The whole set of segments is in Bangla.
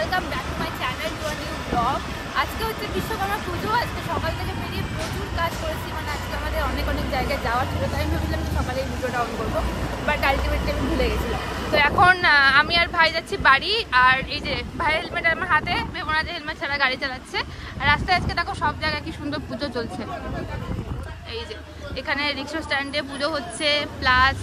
Welcome back to my channel to a new blog. আজকে হচ্ছে বিশ্বকর্মা পুজো। আজকে সকাল থেকে বেরিয়ে প্রচুর কাজ করেছি, মানে আজকে আমাদের অনেক জায়গায় যাওয়ার ছিল, তাই আমি ভাবছিলাম সকালে এই ভিডিওটা অন করবো, বাট আলটিমেটলি আমি ভুলে গেছিলাম। তো এখন আমি আর ভাই যাচ্ছি বাড়ি। আর এই যে ভাই হেলমেট আমার হাতে, ভেবো না যে হেলমেট ছাড়া গাড়ি চালাচ্ছে। আর রাস্তায় আজকে দেখো সব জায়গায় কি সুন্দর পুজো চলছে। এই যে এখানে রিক্সা স্ট্যান্ডে পুজো হচ্ছে, প্লাস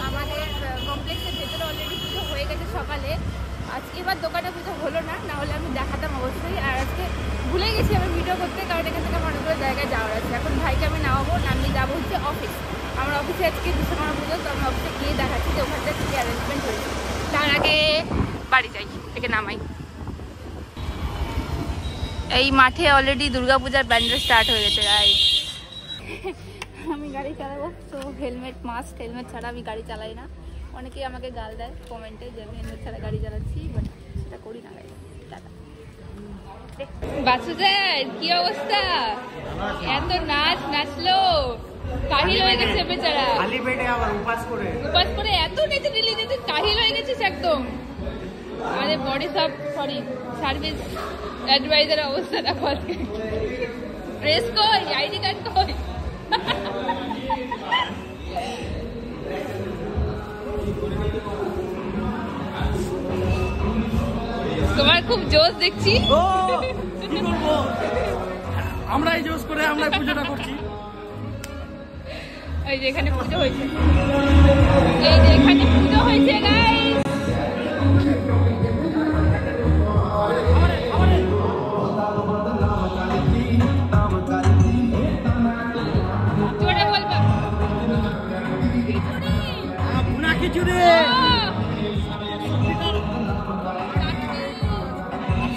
আমাদের কমপ্লেক্সের ভেতরে অলরেডি পুজো হয়ে গেছে সকালে। আজকে এবার দোকানে পুজো হলো না, না হলে আমি দেখাতাম অবশ্যই। আর আজকে ভুলে গেছি আমি ভিডিও করতে, কারণ এখান থেকে অনেকগুলো জায়গায় যাওয়ার আছে। এখন ভাইকে আমি নামাবো, নামিয়ে যাবো হচ্ছে অফিস। আমার অফিসে আজকে বিশ্বকর্মা পুজো, তো আমি অফিসে গিয়ে দেখাচ্ছি যে ওখানটা কী অ্যারেঞ্জমেন্ট হয়েছে। তার আগে বাড়ি যাই, একে নামাই। এই মাঠে অলরেডি দুর্গাপূজার ব্যান্ডেল স্টার্ট হয়ে গেছে। গাইস আমি গাড়ি চালাবো, তো হেলমেট মাস্ট, হেলমেট ছাড়া আমি গাড়ি চালাই না। অনেকেই আমাকে গাল দেয় কমেন্টে যে আমি হেলমেট ছাড়া গাড়ি চালাচ্ছি, বাট সেটা করি না। গাড়ি বাসুদের কি অবস্থা? এত নাচ নাচলো, কাহিল হয়ে গেছে বেচারা। উপাস করে এত নেচে দিলি যে তুই কাহিল হয়ে গেছিস একদম। আমাদের বডি সব সরি সার্ভিস অ্যাডভাইজার অবস্থা দেখো আজকে। ড্রেস কই, আইডি কার্ড কই? তোমার খুব জোশ দেখছি। আমরাই জোশ করে আমরা পুজোটা করছি। এই যে এখানে পুজো হয়েছে, এই যে এখানে পুজো হয়েছে গাইস। জোরে বলবা খিচুড়ি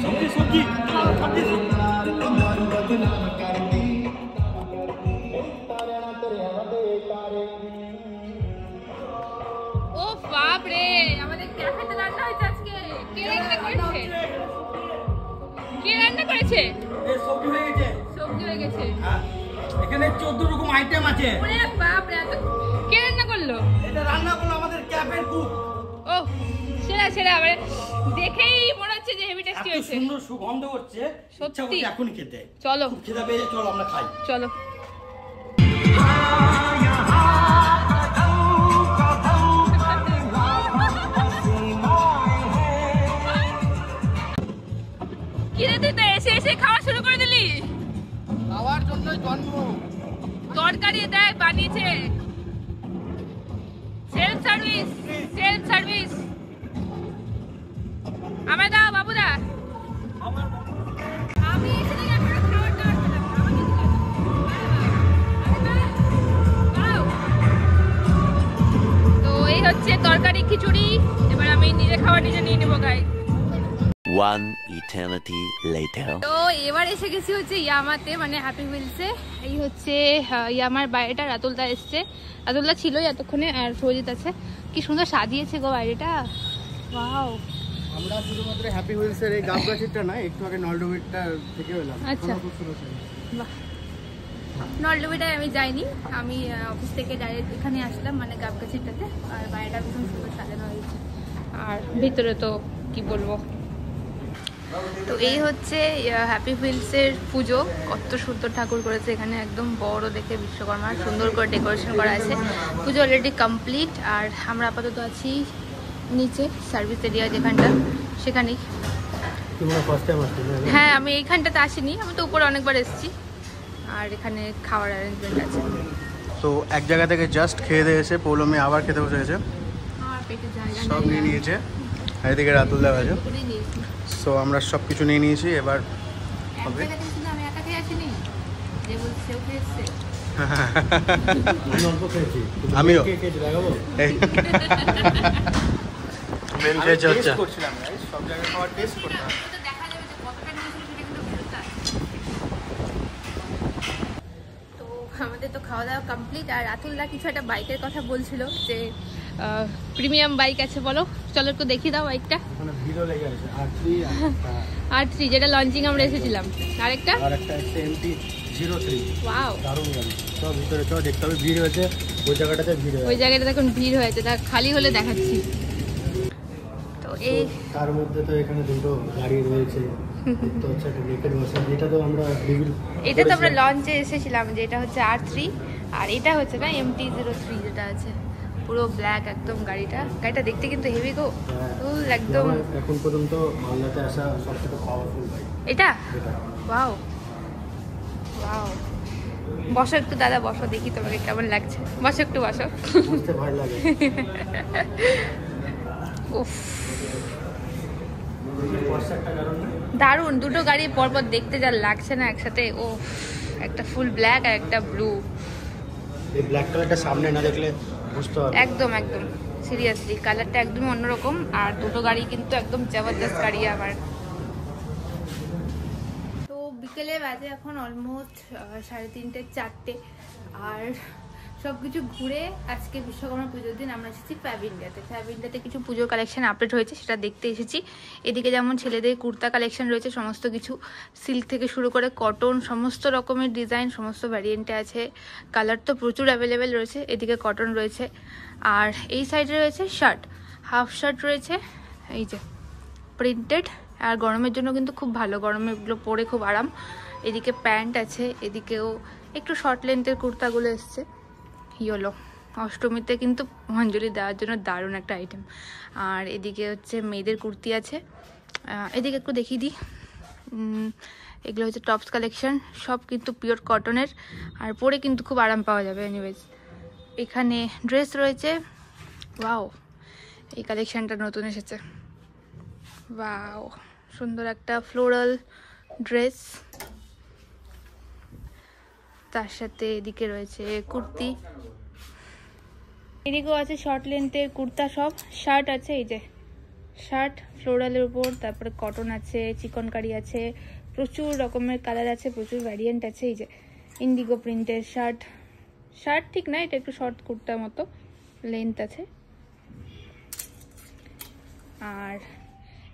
সবজি সবজি ও বাপ রে, আমাদের ক্যাফেতে রান্না হয়েছে আজকে। কে রান্না করেছে? কে রান্না করেছে? এই সবজি হয়ে গেছে, সবজি হয়ে গেছে। এখানে 14 রকম আইটেম আছে। ওরে বাপ রে, এত কে রান্না করলো? এটা রান্না করলো আমাদের ক্যাফের কুক। ও সেরা সেরা, মানে দেখেই মনে হচ্ছে যে হেভি টেস্টি হয়েছে। এত সুন্দর সুগন্ধ হচ্ছে, ইচ্ছা করছে এখনই খেতে। চলো খেতে পেয়ে চলো আমরা খাই। চলো। কিরে তুই তো এসে এসে খাওয়া শুরু করে দিলি? খাওয়ার জন্যই জন্ম। তরকারি দেখ বানিয়েছে, সেলফ সার্ভিস, সেলফ সার্ভিস। আমায় দাও বাবুদা। আমি এসে দেখি আপনারা খাওয়ার দাওয়ার খেলাম। তো এই হচ্ছে তরকারি খিচুড়ি। এবার আমি নিজে খাওয়া নিজে নিয়ে নেবো গাইস। One eternity later. তো এবার এসে গেছি হচ্ছে ইয়ামাতে, মানে হ্যাপি হুইলসে। এই হচ্ছে ইয়ামার বাইরেটা। রাতুলদা এসছে, রাতুলদা ছিলই এতক্ষণে, আর সজিত আছে। কি সুন্দর সাজিয়েছে গো বাইরেটা, ওয়াও। আমরা শুধুমাত্র হ্যাপি হুইলসের এই গাবগাছিটা না, একটু আগে নলডোবিটটা থেকে এলাম। আচ্ছা, বাহ। নলডোবিটায় আমি যাইনি, আমি অফিস থেকে ডাইরেক্ট এখানে আসলাম, মানে গাবগাছিটাতে। আর বাইরেটা ভীষণ সুন্দর সাজানো হয়েছে, আর ভিতরে তো কি বলবো। তো এই হচ্ছে হ্যাপি হুইলসের পুজো। কত সুন্দর ঠাকুর করেছে এখানে, একদম বড় দেখে বিশ্বকর্মা, সুন্দর করে ডেকোরেশন করা আছে। পুজো অলরেডি কমপ্লিট, আর আমরা আপাতত আছি নিচে সার্ভিস এরিয়া যেখানটা, সেখানেই। হ্যাঁ, আমি এইখানটাতে আসিনি, আমি তো উপরে অনেকবার এসেছি। আর এখানে খাওয়ার অ্যারেঞ্জমেন্ট আছে। তো এক জায়গা থেকে জাস্ট খেয়ে দিয়ে এসে পৌলমী আবার খেতে বসে গেছে, আমার পেটে জায়গা সব নিয়ে নিয়েছে। এদিকে রাতুলদা আছে, সো আমরা সব কিছু নিয়ে নিয়েছি। এবার হবে আমি একা খেয়ে আসিনি, যে বলছে সেও খেয়েছে। আমিও মেন খেয়েছে হচ্ছে সব জায়গায় খাবার টেস্ট করতাম। তো আমাদের তো খাওয়া দাওয়া কমপ্লিট। আর রাতুলদা কিছু একটা বাইকের কথা বলছিল, যে প্রিমিয়াম বাইক আছে, বলো চলো একটু দেখিয়ে দাও বাইকটা। R3, যেটা লঞ্চিং আমরা এসেছিলাম। আরেকটা MT-03, ওয়াও, দারুণ গাড়ি। চল ভিতরে চল, দেখতে হবে ভিড় হয়েছে ওই জায়গাটাতে, ভিড় ওই জায়গাটা এখন ভিড় হয়েছে, তা খালি হলে দেখাচ্ছি। তো এই তার মধ্যে তো এখানে দুটো গাড়ি রয়েছে, তো হচ্ছে একটা নেকেড ভার্সন, এটা তো আমরা রিভিল, এটা তো আমরা লঞ্চে এসেছিলাম, যেটা হচ্ছে R3, আর এটা হচ্ছে না MT-03 যেটা আছে পুরো ব্ল্যাক একদম। গাড়িটা দেখতে কিন্তু হেভি গো, ফুল একদম। এখন পর্যন্ত মালদাতে আসা সবথেকে পাওয়ারফুল বাইক এটা। এটা। ওয়াও ওয়াও, বসো একটু দাদা, বসো দেখি তোমাকে কেমন লাগছে, বসো একটু বসো। বুঝতে ভয় লাগে। উফ, দারুণ দুটো গাড়ি পরপর দেখতে যা লাগছে না একসাথে। ও, একটা ফুল ব্ল্যাক আর একটা ব্লু। এই ব্ল্যাক কালারটা সামনে না দেখলে বুঝতে হবে। একদম একদম সিরিয়াসলি কালারটা একদম অন্যরকম, আর দুটো গাড়ি কিন্তু একদম জবরদস্ত গাড়ি আবার। তো বিকেলে বাজে এখন অলমোস্ট 3:30 4টে, আর সব কিছু ঘুরে আজকে বিশ্বকর্মা পুজোর দিন আমরা এসেছি ফ্যাব ইন্ডিয়াতে। ফ্যাব ইন্ডিয়াতে কিছু পুজোর কালেকশন আপডেট হয়েছে, সেটা দেখতে এসেছি। এদিকে যেমন ছেলেদের কুর্তা কালেকশন রয়েছে সমস্ত কিছু, সিল্ক থেকে শুরু করে কটন, সমস্ত রকমের ডিজাইন, সমস্ত ভ্যারিয়েন্টে আছে। কালার তো প্রচুর অ্যাভেলেবেল রয়েছে। এদিকে কটন রয়েছে, আর এই সাইডে রয়েছে শার্ট, হাফ শার্ট রয়েছে এই যে প্রিন্টেড, আর গরমের জন্য কিন্তু খুব ভালো, গরমে এগুলো পরে খুব আরাম। এদিকে প্যান্ট আছে, এদিকেও একটু শর্ট লেন্থের কুর্তাগুলো এসছে। ইয়েলো অষ্টমীতে কিন্তু অঞ্জলি দেওয়ার জন্য দারুণ একটা আইটেম। আর এদিকে হচ্ছে মেয়েদের কুর্তি আছে, এদিকে একটু দেখিয়ে দিই। এগুলো হচ্ছে টপস কালেকশন, সব কিন্তু পিওর কটনের, আর পরে কিন্তু খুব আরাম পাওয়া যাবে। এনিওয়েজ এখানে ড্রেস রয়েছে। ওয়াও, এই কালেকশনটা নতুন এসেছে। ওয়াও, সুন্দর একটা ফ্লোরাল ড্রেস, তার সাথে এদিকে রয়েছে কুর্তি, এদিকেও আছে শর্ট লেন্থের কুর্তা, সব শার্ট আছে। এই যে শার্ট ফ্লোরালের উপর, তারপরে কটন আছে, চিকনকারি আছে, প্রচুর রকমের কালার আছে, প্রচুর ভ্যারিয়েন্ট আছে। এই যে ইন্ডিগো প্রিন্টের শার্ট ঠিক না, এটা একটু শর্ট কুর্তার মতো লেন্থ আছে। আর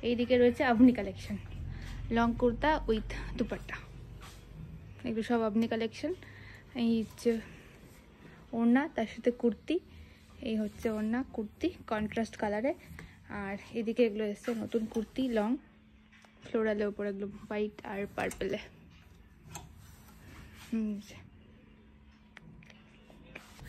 এইদিকে রয়েছে আবনি collection, long kurta with dupatta, এগুলো সব আবনি কালেকশন। এই হচ্ছে ওড়না, তার সাথে কুর্তি, এই হচ্ছে ওড়না কুর্তি কন্ট্রাস্ট কালারে। আর এদিকে এগুলো এসছে নতুন কুর্তি লং ফ্লোরালের উপর, এগুলো হোয়াইট আর পার্পেলে।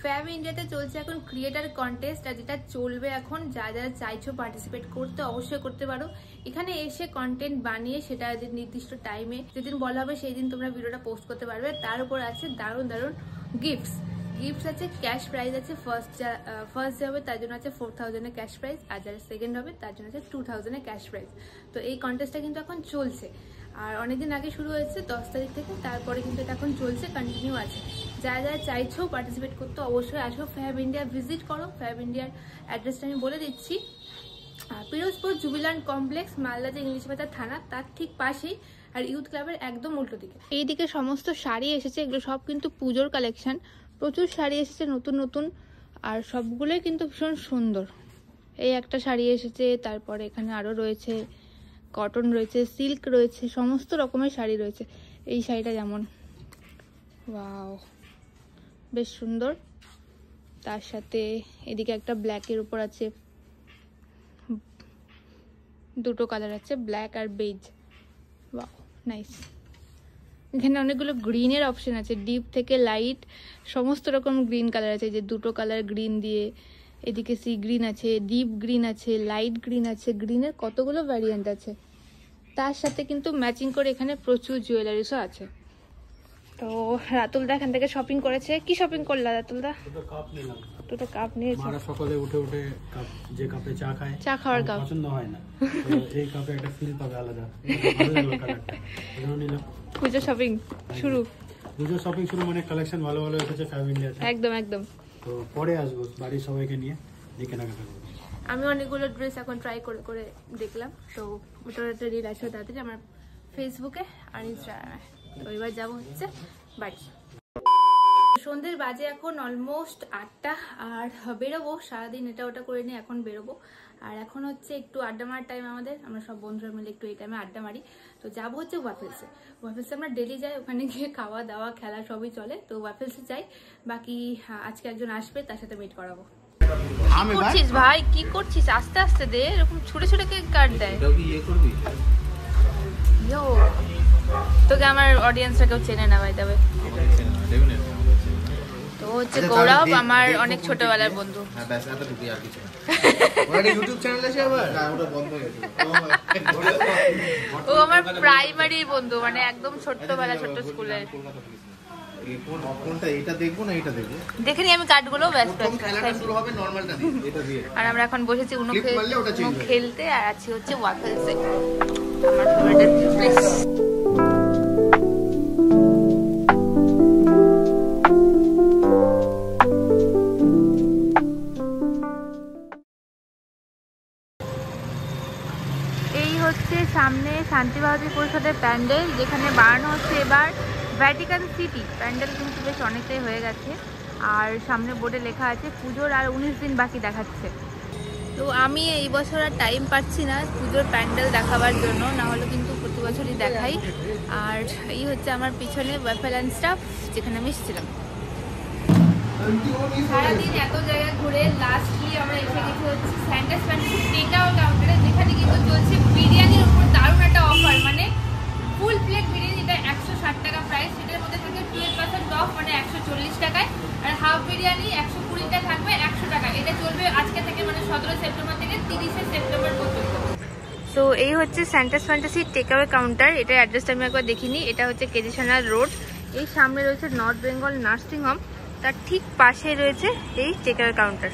ফ্যাব ইন্ডিয়াতে চলছে এখন ক্রিয়েটার কন্টেস্ট, আর যেটা চলবে এখন, যারা চাইছো পার্টিসিপেট করতে অবশ্যই করতে পারো। এখানে এসে কন্টেন্ট বানিয়ে সেটা নির্দিষ্ট টাইমে যেদিন বলা হবে সেই দিন তোমরা ভিডিওটা পোস্ট করতে পারবে। তার উপর আছে দারুণ দারুণ গিফটস আছে, ক্যাশ প্রাইজ আছে। ফার্স্ট যে হবে তার জন্য আছে 4000 ক্যাশ প্রাইজ, আর যারা সেকেন্ড হবে তার জন্য আছে 2000 ক্যাশ প্রাইজ। তো এই কন্টেস্টটা কিন্তু এখন চলছে, আর অনেকদিন আগে শুরু হয়েছে 10 তারিখ থেকে, তারপরে কিন্তু এটা এখন চলছে, কন্টিনিউ আছে। যারা চাইছো পার্টিসিপেট করতে অবশ্যই আসো, ফ্যাব ইন্ডিয়া ভিজিট করো। ফ্যাব ইন্ডিয়ার অ্যাড্রেসটা আমি বলে দিচ্ছি, পিরোজপুর জুবিল্যান্ড কমপ্লেক্স, মালদা যে ইংলিশ বাজার থানা তার ঠিক পাশেই, আর ইউথ ক্লাবের একদম উল্টো দিকে। এইদিকে সমস্ত শাড়ি এসেছে, এগুলো সব কিন্তু পুজোর কালেকশন, প্রচুর শাড়ি এসেছে নতুন নতুন, আর সবগুলোই কিন্তু ভীষণ সুন্দর। এই একটা শাড়ি এসেছে, তারপরে এখানে আরও রয়েছে কটন রয়েছে, সিল্ক রয়েছে, সমস্ত রকমের শাড়ি রয়েছে। এই শাড়িটা যেমন, ওয়াও বেশ সুন্দর। তার সাথে এদিকে একটা ব্ল্যাকের উপর আছে, দুটো কালার আছে, ব্ল্যাক আর বেজ। Wow nice. এখানে অনেকগুলো গ্রিনের অপশন আছে, ডিপ থেকে লাইট, সমস্ত রকম গ্রিন কালার আছে, যে দুটো কালার গ্রিন দিয়ে, এদিকে সি গ্রিন আছে, ডিপ গ্রিন আছে, লাইট গ্রিন আছে, গ্রিনের কতগুলো ভ্যারিয়েন্ট আছে। তার সাথে কিন্তু ম্যাচিং করে এখানে প্রচুর জুয়েলারিসও আছে। তো রাতুলদা এখান থেকে শপিং করেছে। কি শপিং করলা রাতুলদা? দুটো কাপ নিয়েছে। মারা সকালে উঠে কাপ, যে কাপে চা খাওয়ার কাপ পছন্দ হয় না, তো এই কাপে একটা ফিল পাবে আলাদা, ভালো লাগলো কালারটা, এজন্য নিলাম। পুজো শপিং শুরু, পুজো শপিং শুরু, মানে কালেকশন ভালো ভালো এসেছে ফ্যাব ইন্ডিয়াতে। একদম একদম। তো পরে আসবো বাড়ির সবাইকে নিয়ে, কেনাকাটা করবো। আমি অনেকগুলো ড্রেস এখন ট্রাই করে করে দেখলাম, তো ওটার একটা রিল আসবে তাড়াতাড়ি আমার ফেসবুকে আর ইনস্টাগ্রামে। তো এবার যাবো হচ্ছে বাড়ি। সন্ধ্যের বাজে এখন অলমোস্ট 8টা, আর বেরোবো, সারাদিন এটা ওটা করে নিয়ে এখন বেরোবো। আর এখন হচ্ছে একটু আড্ডা মারার টাইম আমাদের, আমরা সব বন্ধুরা মিলে একটু এই টাইমে আড্ডা মারি। তো যাবো হচ্ছে ওয়াফেলসে আমরা ডেলি যাই, ওখানে গিয়ে খাওয়া দাওয়া খেলা সবই চলে। তো ওয়াফেলসে যাই, বাকি আজকে একজন আসবে, তার সাথে মিট করাবো। আমি ভাই করছিস ভাই, কি করছিস? আস্তে আস্তে দে, এরকম ছুটে ছুটে কেক কাট দেয়। এটাও কি ইয়ে করবি? ইয়ো, তোকে আমার অডিয়েন্সরা কেউ চেনে না ভাই, তবে তো হচ্ছে গৌরব আমার অনেক ছোটবেলার বন্ধু। হ্যাঁ ব্যাস এতটুকুই, আর কিছু না। ওর একটা ইউটিউব চ্যানেল আছে আবার, না ওটা বন্ধ হয়ে গেছে। ও আমার প্রাইমারি বন্ধু, মানে একদম ছোট্টবেলা, ছোট্ট স্কুলের। কোনটা, এটা দেখবো না এটা দেখবো? দেখে নি আমি কার্ডগুলো, ব্যাস ব্যাস। খেলাটা শুরু হবে নরমালটা দিয়ে, এটা দিয়ে। আর আমরা এখন বসেছি উনো Click মারলে ওটা change হয়ে খেলতে, আর আছি হচ্ছে ওয়াফেলসে, আমার ফেভারিট প্লেস। এই হচ্ছে সামনে শান্তি ভারতী পরিষদের প্যান্ডেল, যেখানে বানানো হচ্ছে এবার ভ্যাটিকান সিটি। প্যান্ডেল কিন্তু বেশ অনেকটাই হয়ে গেছে, আর সামনে বোর্ডে লেখা আছে পুজোর আর 19 দিন বাকি দেখাচ্ছে। তো আমি এই বছর আর টাইম পাচ্ছি না পুজোর প্যান্ডেল দেখাবার জন্য, না হলে কিন্তু প্রতি বছরই দেখাই। আর এই হচ্ছে আমার পিছনে ওয়াফেল অ্যান্ড স্টাফ, যেখানে আমি এসেছিলাম। সারাদিন এত জায়গা ঘুরে লাস্টলি আমরা এসে গেছি হচ্ছে স্যান্টাস ফ্যান্টাসি টেকআউট কাউন্টারে, যেখানে কিন্তু চলছে বিরিয়ানির উপর দারুণ একটা অফার। মানে ফুল প্লেট বিরিয়ানি, যেটা 160 টাকা প্রাইস, সেটার মধ্যে থাকে 12% অফ, মানে 140 টাকায়। আর হাফ বিরিয়ানি 120টা থাকবে 100 টাকা। এটা চলবে আজকে থেকে, মানে 17 সেপ্টেম্বর থেকে 30 সেপ্টেম্বর পর্যন্ত। তো এই হচ্ছে স্যান্টাস ফ্যান্টাসি টেকআওয়ে কাউন্টার। এটার অ্যাড্রেসটা আমি একবার দেখিনি। এটা হচ্ছে কেজিসানার রোড। এই সামনে রয়েছে নর্থ বেঙ্গল নার্সিং হোম, তার ঠিক পাশে রয়েছে এই টেকআওয়ে কাউন্টার।